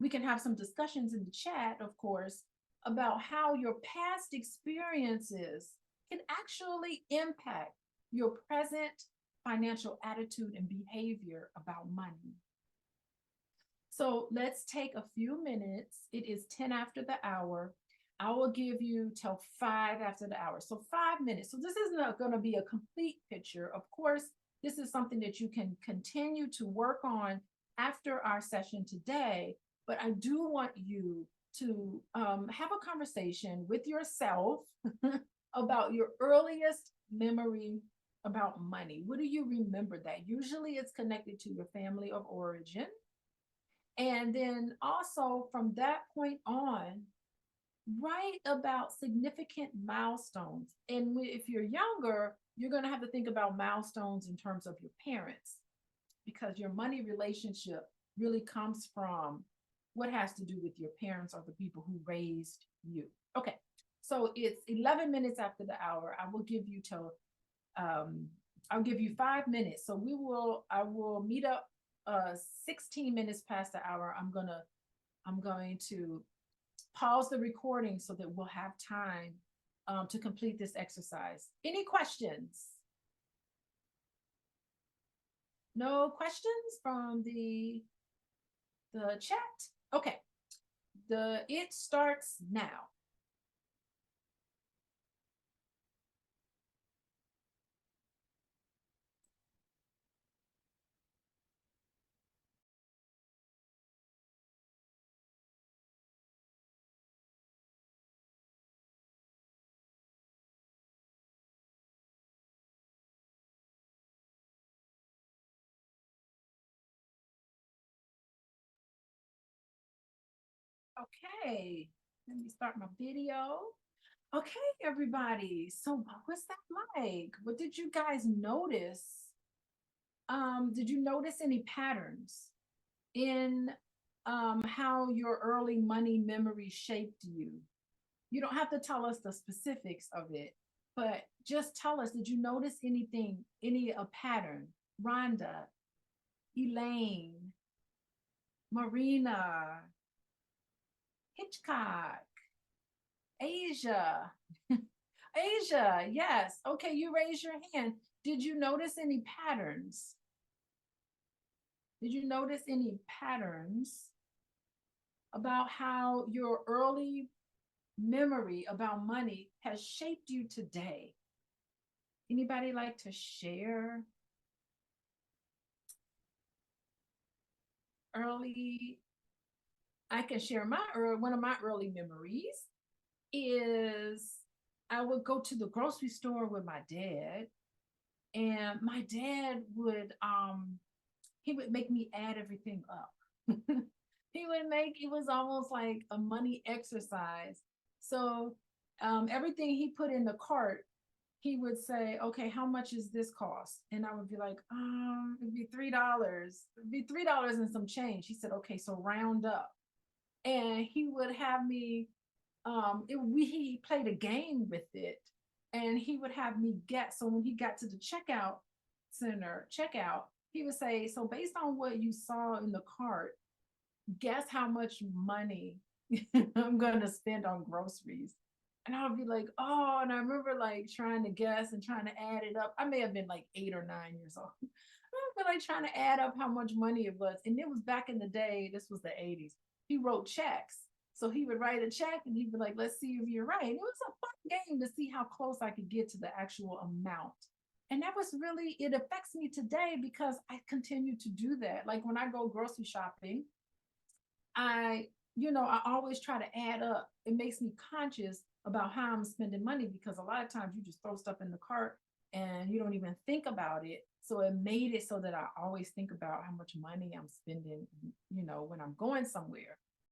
we can have some discussions in the chat, of course, about how your past experiences can actually impact your present financial attitude and behavior about money. So let's take a few minutes. It is 10 after the hour. I will give you till 5 after the hour. So 5 minutes. So this is not going to be a complete picture. Of course, this is something that you can continue to work on after our session today. But I do want you to have a conversation with yourself about your earliest memory about money. What do you remember that? Usually it's connected to your family of origin. And then also from that point on, write about significant milestones. And if you're younger, you're going to have to think about milestones in terms of your parents, because your money relationship really comes from what has to do with your parents or the people who raised you. Okay, so it's 11 minutes after the hour. I will give you till I'll give you 5 minutes. So I will meet up 16 minutes past the hour. I'm going to pause the recording so that we'll have time to complete this exercise. Any questions? No questions from the chat? Okay. It starts now. Okay, let me start my video. Okay, everybody. So what was that like? What did you guys notice? Did you notice any patterns in how your early money memory shaped you? You don't have to tell us the specifics of it, but just tell us, did you notice anything, any a pattern? Rhonda, Elaine, Marina, Hitchcock, Asia. Asia, yes. Okay, you raise your hand. Did you notice any patterns? Did you notice any patterns about how your early memory about money has shaped you today? Anybody like to share early? I can share one of my early memories is I would go to the grocery store with my dad, and my dad would he would make me add everything up. He would make it was almost like a money exercise. So everything he put in the cart, he would say, okay, how much is this cost? And I would be like, it'd be $3. It'd be $3 and some change. He said, okay, so round up. And he would have me he played a game with it, and he would have me guess. So when he got to the checkout, he would say, so based on what you saw in the cart, guess how much money I'm going to spend on groceries. And I would be like, oh, and I remember like trying to guess and trying to add it up. I may have been like 8 or 9 years old. I remember like trying to add up how much money it was. And it was back in the day, this was the 80s. He wrote checks. So he would write a check and he'd be like, let's see if you're right. And it was a fun game to see how close I could get to the actual amount. And that was really, it affects me today because I continue to do that. Like when I go grocery shopping, I always try to add up. It makes me conscious about how I'm spending money, because a lot of times you just throw stuff in the cart and you don't even think about it. So it made it so that I always think about how much money I'm spending, when I'm going somewhere.